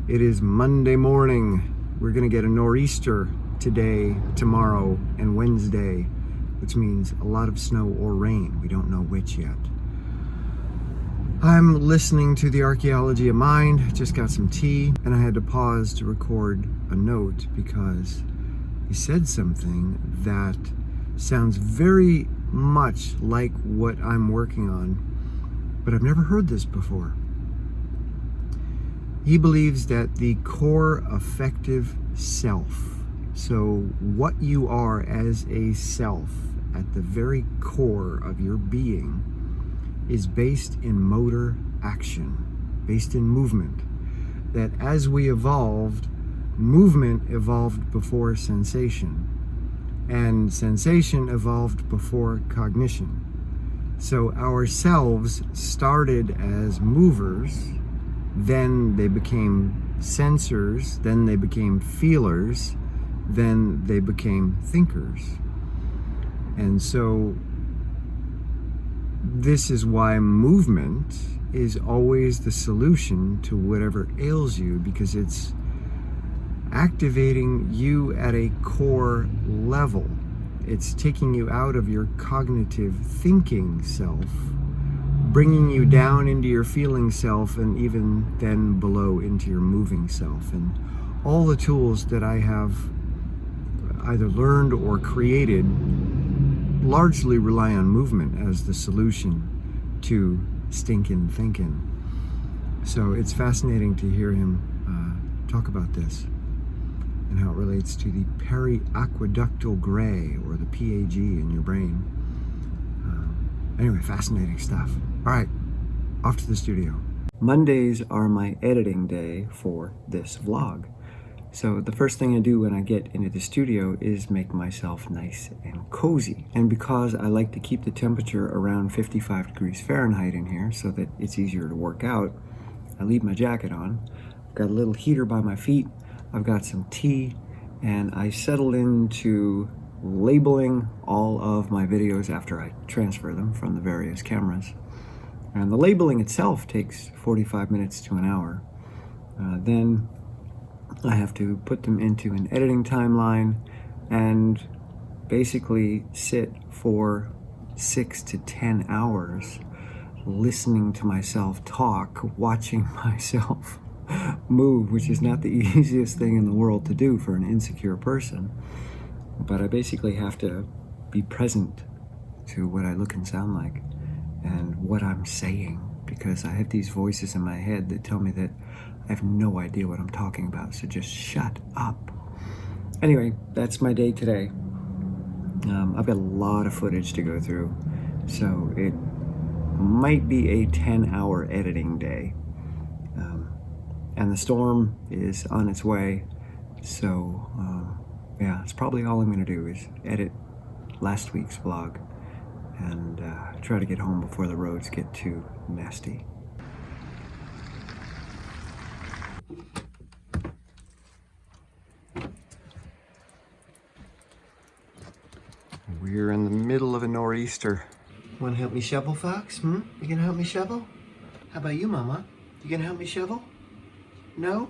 It is Monday morning. We're gonna get a nor'easter today, tomorrow, and Wednesday, which means a lot of snow or rain. We don't know which yet. I'm listening to the Archaeology of Mind, just got some tea, and I had to pause to record a note because he said something that sounds very much like what I'm working on, but I've never heard this before. He believes that the core affective self, so what you are as a self at the very core of your being, is based in motor action, based in movement. That as we evolved, movement evolved before sensation, and sensation evolved before cognition. So ourselves started as movers, then they became sensors, then they became feelers, then they became thinkers. And so this is why movement is always the solution to whatever ails you, because it's activating you at a core level. It's taking you out of your cognitive thinking self, bringing you down into your feeling self, and even then below into your moving self. And all the tools that I have either learned or created largely rely on movement as the solution to stinking thinking. So it's fascinating to hear him talk about this and how it relates to the periaqueductal gray, or the PAG in your brain. Anyway, fascinating stuff. All right, off to the studio. Mondays are my editing day for this vlog. So the first thing I do when I get into the studio is make myself nice and cozy. And because I like to keep the temperature around 55 degrees Fahrenheit in here so that it's easier to work out, I leave my jacket on. I've got a little heater by my feet. I've got some tea, and I settled into labeling all of my videos after I transfer them from the various cameras. And the labeling itself takes 45 minutes to an hour. Then I have to put them into an editing timeline and basically sit for 6 to 10 hours listening to myself talk, watching myself move, which is not the easiest thing in the world to do for an insecure person. But I basically have to be present to what I look and sound like and what I'm saying, because I have these voices in my head that tell me that I have no idea what I'm talking about, so just shut up. Anyway, that's my day today. I've got a lot of footage to go through, so it might be a 10-hour editing day. And the storm is on its way, so yeah, it's probably all I'm going to do is edit last week's vlog and try to get home before the roads get too nasty. We're in the middle of a nor'easter. Want to help me shovel, Fox? You gonna help me shovel? How about you, Mama? You gonna help me shovel? No?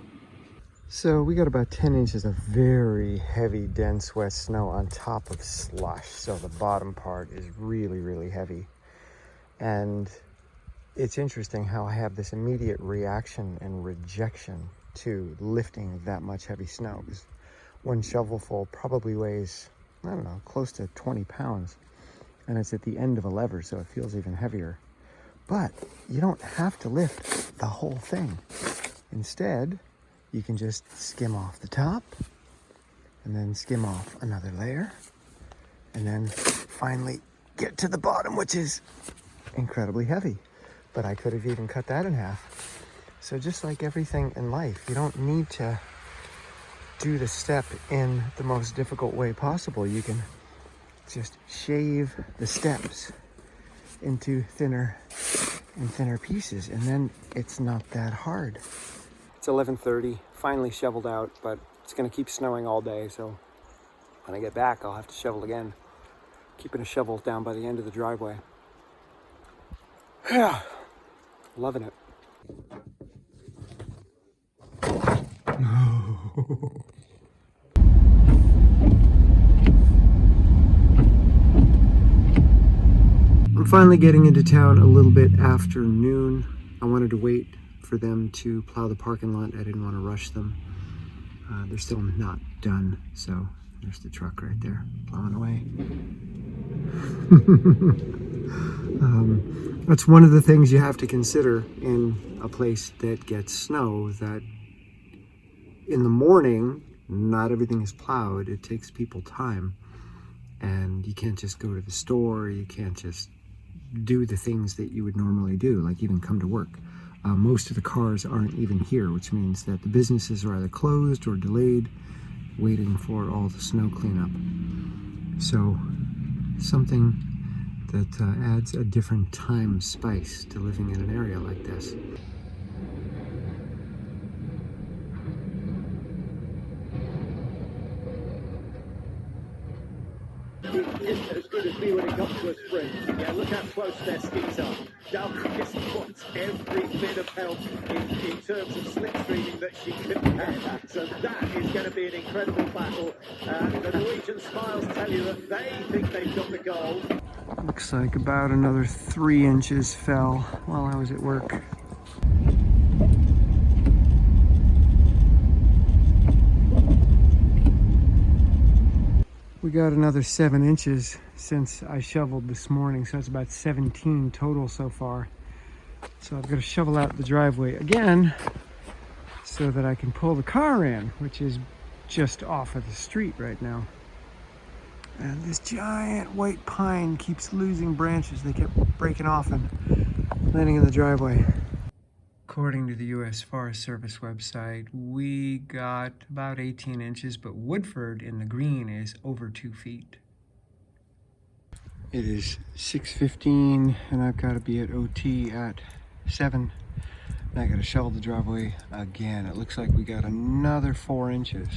So we got about 10 inches of very heavy, dense, wet snow on top of slush. So the bottom part is really, really heavy. And it's interesting how I have this immediate reaction and rejection to lifting that much heavy snow. Because one shovelful probably weighs, I don't know, close to 20 pounds. And it's at the end of a lever, so it feels even heavier. But you don't have to lift the whole thing. Instead, you can just skim off the top, and then skim off another layer, and then finally get to the bottom, which is incredibly heavy. But I could have even cut that in half. So just like everything in life, you don't need to do the step in the most difficult way possible. You can just shave the steps into thinner and thinner pieces, and then it's not that hard. It's 11:30, finally shoveled out, but it's gonna keep snowing all day, so when I get back I'll have to shovel again. Keeping a shovel down by the end of the driveway. Yeah, loving it. I'm finally getting into town a little bit after noon. I wanted to wait for them to plow the parking lot. I didn't want to rush them. They're still not done, so there's the truck right there plowing away. That's one of the things you have to consider in a place that gets snow, that in the morning, not everything is plowed. It takes people time, and you can't just go to the store. You can't just do the things that you would normally do, like even come to work. Most of the cars aren't even here, which means that the businesses are either closed or delayed, waiting for all the snow cleanup. So something that adds a different time spice to living in an area like this. It isn't as good as me when it comes to a sprint. Yeah, look how close their skis are. Dalton just wants every bit of help in terms of slipstreaming that she can get. So that is going to be an incredible battle. The Norwegian smiles tell you that they think they've got the gold. Looks like about another 3 inches fell while I was at work. We got another 7 inches since I shoveled this morning, so it's about 17 total so far. So I've got to shovel out the driveway again so that I can pull the car in, which is just off of the street right now. And this giant white pine keeps losing branches. They kept breaking off and landing in the driveway. According to the U.S. Forest Service website, we got about 18 inches, but Woodford in the green is over 2 feet. It is 6:15 and I've got to be at OT at 7. And I got to shovel the driveway again. It looks like we got another 4 inches.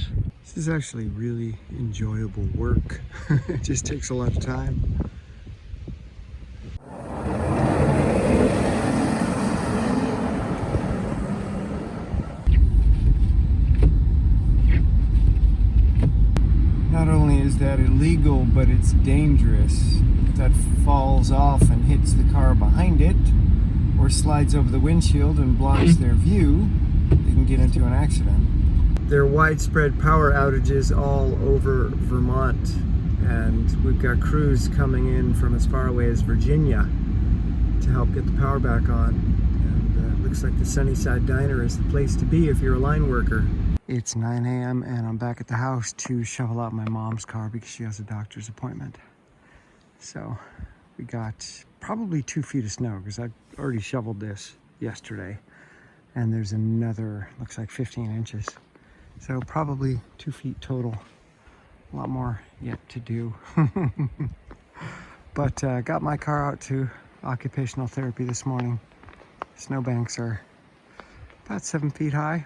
This is actually really enjoyable work. It just takes a lot of time. Not only is that illegal, but it's dangerous. If that falls off and hits the car behind it, or slides over the windshield and blocks their view, they can get into an accident. There are widespread power outages all over Vermont, and we've got crews coming in from as far away as Virginia to help get the power back on. And it looks like the Sunnyside Diner is the place to be if you're a line worker. It's 9 a.m. and I'm back at the house to shovel out my mom's car because she has a doctor's appointment. So we got probably 2 feet of snow because I already shoveled this yesterday. And there's another, looks like 15 inches. So probably 2 feet total. A lot more yet to do. But got my car out to occupational therapy this morning. Snowbanks are about 7 feet high.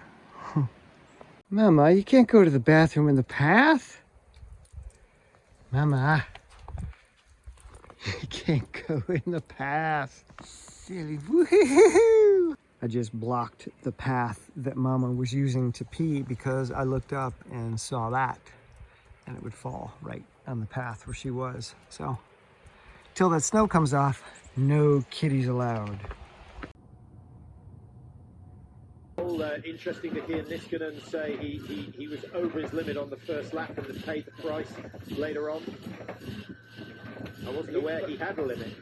Mama, you can't go to the bathroom in the path. Mama, you can't go in the path. Silly woohoo! I just blocked the path that Mama was using to pee because I looked up and saw that, and it would fall right on the path where she was. So, till that snow comes off, no kitties allowed. Interesting to hear Niskanen say he was over his limit on the first lap and has paid the price later on. I wasn't aware he had a limit.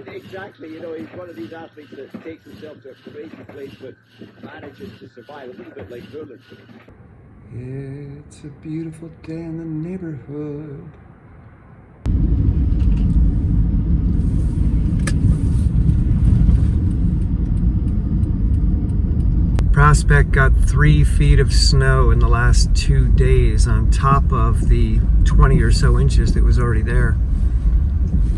Exactly, you know, he's one of these athletes that takes himself to a crazy place but manages to survive, a little bit like Verlin. It's a beautiful day in the neighborhood. Prospect got 3 feet of snow in the last 2 days on top of the 20 or so inches that was already there.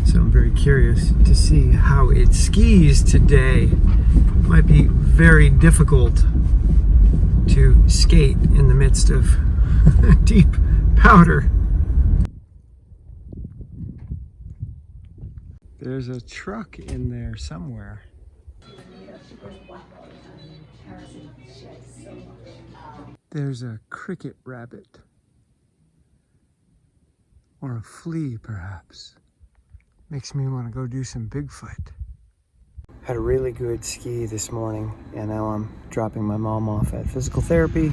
So I'm very curious to see how it skis today. It might be very difficult to skate in the midst of deep powder. There's a truck in there somewhere. There's a cricket rabbit. Or a flea, perhaps. Makes me want to go do some Bigfoot. Had a really good ski this morning, and now I'm dropping my mom off at physical therapy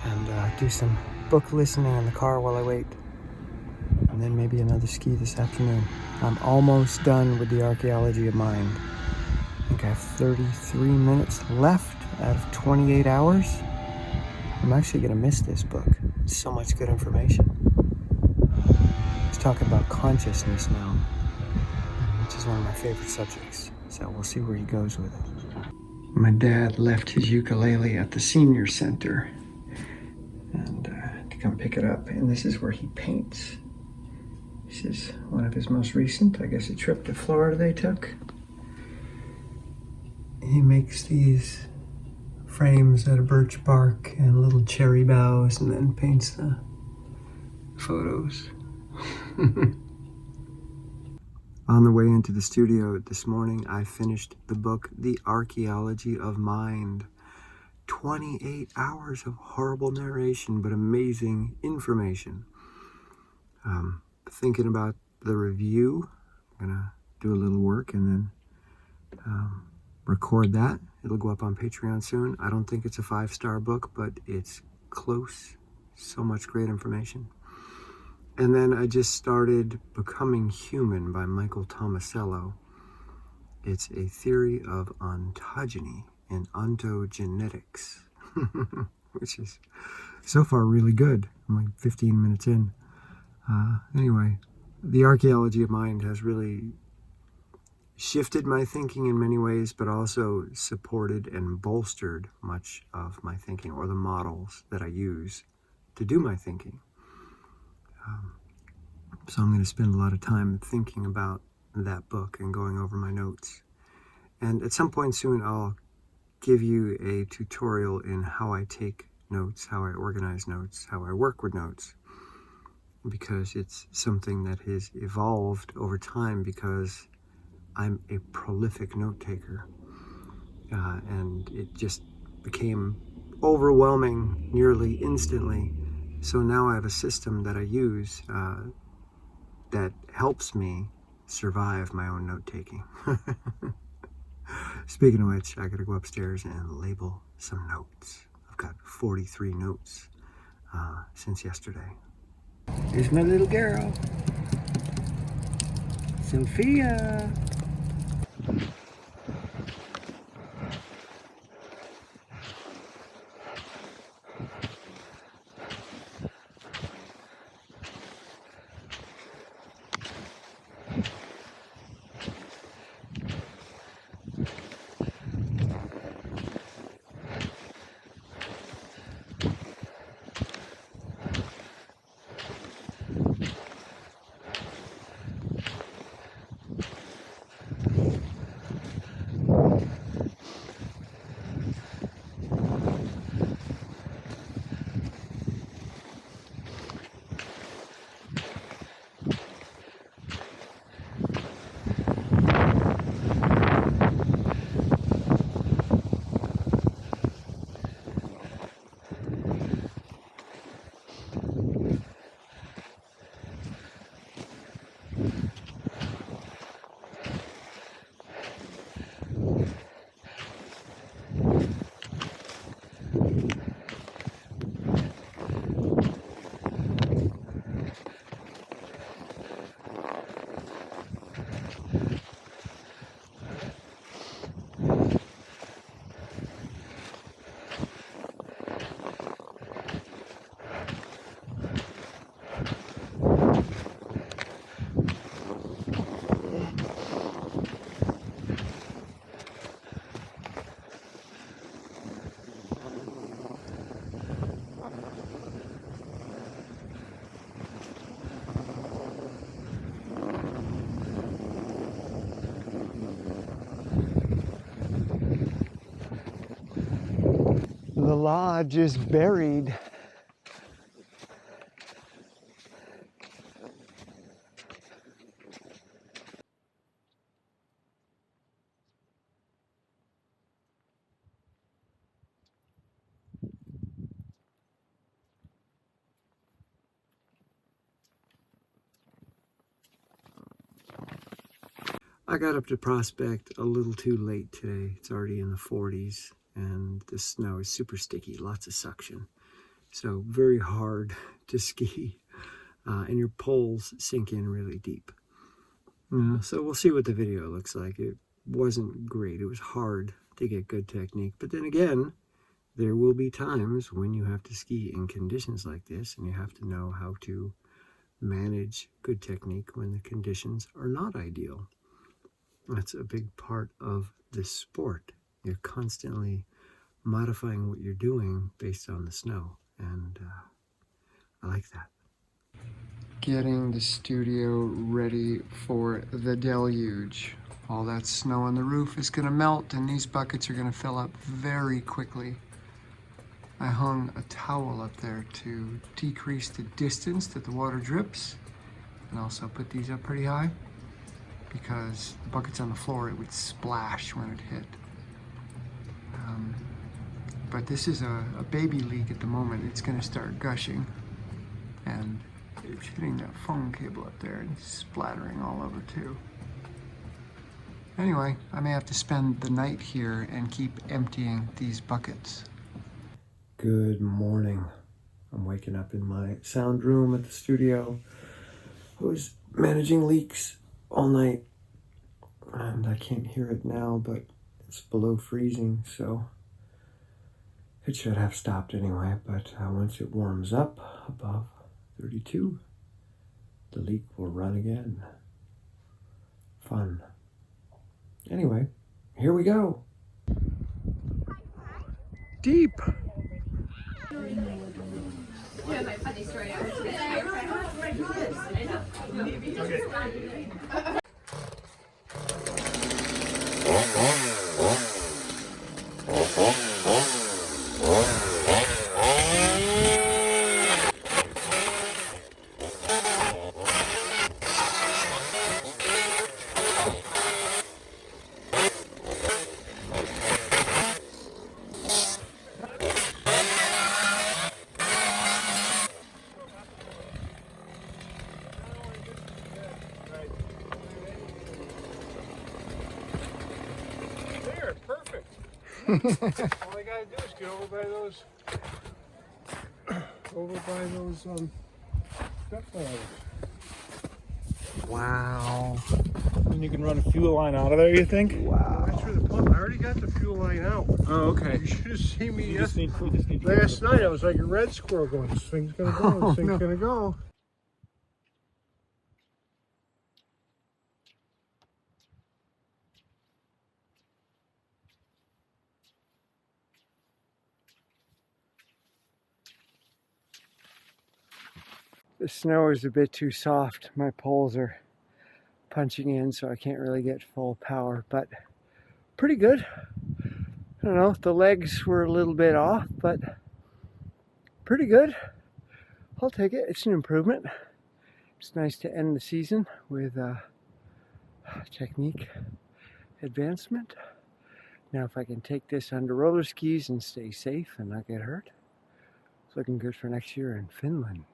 and do some book listening in the car while I wait. And then maybe another ski this afternoon. I'm almost done with the archaeology of mind. I think I have 33 minutes left out of 28 hours. I'm actually going to miss this book. So much good information. He's talking about consciousness now, which is one of my favorite subjects. So we'll see where he goes with it. My dad left his ukulele at the senior center and to come pick it up. And this is where he paints. This is one of his most recent, I guess, a trip to Florida they took. He makes these frames out of birch bark and little cherry boughs and then paints the photos. On the way into the studio this morning, I finished the book, The Archaeology of Mind. 28 hours of horrible narration, but amazing information. Thinking about the review. I'm gonna do a little work and then record that. It'll go up on Patreon soon. I don't think it's a 5-star book, but it's close. So much great information. And then I just started Becoming Human by Michael Tomasello. It's a theory of ontogeny and ontogenetics, which is so far really good. I'm like 15 minutes in. Anyway, The Archaeology of Mind has really shifted my thinking in many ways, but also supported and bolstered much of my thinking, or the models that I use to do my thinking. So I'm going to spend a lot of time thinking about that book and going over my notes. And at some point soon, I'll give you a tutorial in how I take notes, how I organize notes, how I work with notes, because it's something that has evolved over time because I'm a prolific note taker. And it just became overwhelming nearly instantly. So now I have a system that I use that helps me survive my own note-taking. Speaking of which, I gotta go upstairs and label some notes. I've got 43 notes since yesterday. Here's my little girl, Sophia. The lodge is buried. I got up to Prospect a little too late today. It's already in the 40s and the snow is super sticky, lots of suction. So very hard to ski and your poles sink in really deep. So we'll see what the video looks like. It wasn't great. It was hard to get good technique. But then again, there will be times when you have to ski in conditions like this and you have to know how to manage good technique when the conditions are not ideal. That's a big part of this sport. You're constantly modifying what you're doing based on the snow, and I like that. Getting the studio ready for the deluge. All that snow on the roof is going to melt and these buckets are going to fill up very quickly. I hung a towel up there to decrease the distance that the water drips, and also put these up pretty high because the buckets on the floor, it would splash when it hit. But this is a baby leak at the moment. It's going to start gushing, and it's hitting that phone cable up there and splattering all over too. Anyway, I may have to spend the night here and keep emptying these buckets. Good morning. I'm waking up in my sound room at the studio. I was managing leaks all night and I can't hear it now, but it's below freezing, so it should have stopped anyway. But once it warms up above 32, the leak will run again. Fun. Anyway, here we go. Deep. All I gotta do is get over by those step ladders. Wow. And you can run a fuel line out of there, you think? Wow. That's where the pump. I already got the fuel line out. Oh, okay. You should have seen me last night. I was like a red squirrel going, this thing's gonna go, this thing's gonna go. The snow is a bit too soft. My poles are punching in, so I can't really get full power, but pretty good. I don't know, the legs were a little bit off, but pretty good. I'll take it. It's an improvement. It's nice to end the season with technique advancement. Now if I can take this under roller skis and stay safe and not get hurt, it's looking good for next year in Finland.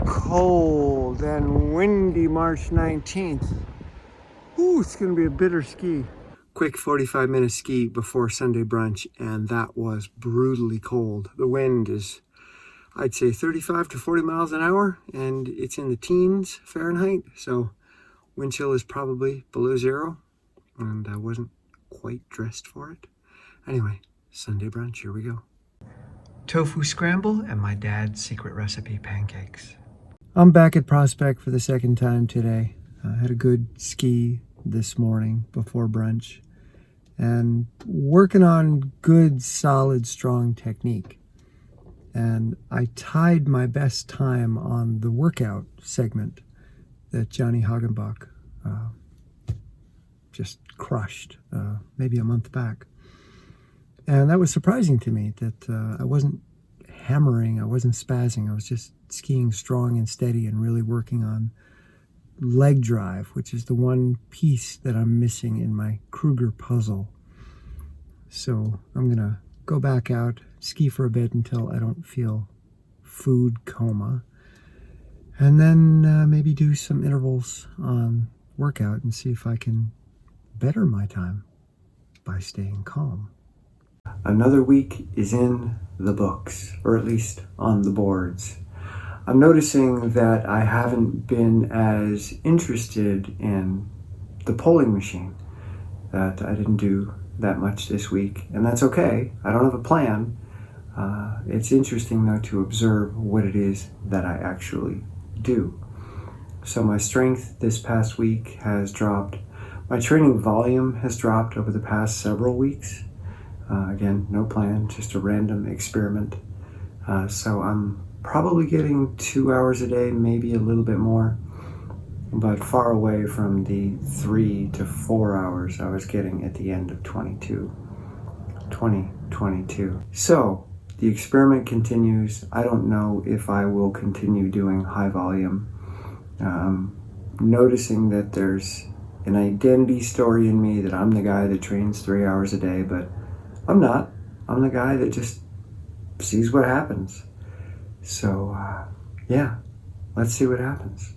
Cold and windy March 19th. Ooh, it's gonna be a bitter ski. Quick 45-minute ski before Sunday brunch, and that was brutally cold. The wind is, I'd say, 35 to 40 miles an hour, and it's in the teens Fahrenheit, so wind chill is probably below zero, and I wasn't quite dressed for it. Anyway, Sunday brunch, here we go. Tofu scramble and my dad's secret recipe pancakes. I'm back at Prospect for the second time today. I had a good ski this morning before brunch and working on good, solid, strong technique. And I tied my best time on the workout segment that Johnny Hagenbach just crushed maybe a month back. And that was surprising to me that I wasn't hammering, I wasn't spazzing, I was just skiing strong and steady and really working on leg drive, which is the one piece that I'm missing in my Kruger puzzle. So I'm gonna go back out, ski for a bit until I don't feel food coma, And then maybe do some intervals on workout and see if I can better my time by staying calm. Another week is in the books, or at least on the boards. I'm noticing that I haven't been as interested in the polling machine, that I didn't do that much this week, and that's okay. I don't have a plan. It's interesting though to observe what it is that I actually do. So my strength this past week has dropped. My training volume has dropped over the past several weeks. Again, no plan, just a random experiment. So I'm probably getting 2 hours a day, maybe a little bit more, but far away from the 3 to 4 hours I was getting at the end of 2022. So the experiment continues. I don't know if I will continue doing high volume. Noticing that there's an identity story in me that I'm the guy that trains 3 hours a day, but I'm not. I'm the guy that just sees what happens. So, yeah, let's see what happens.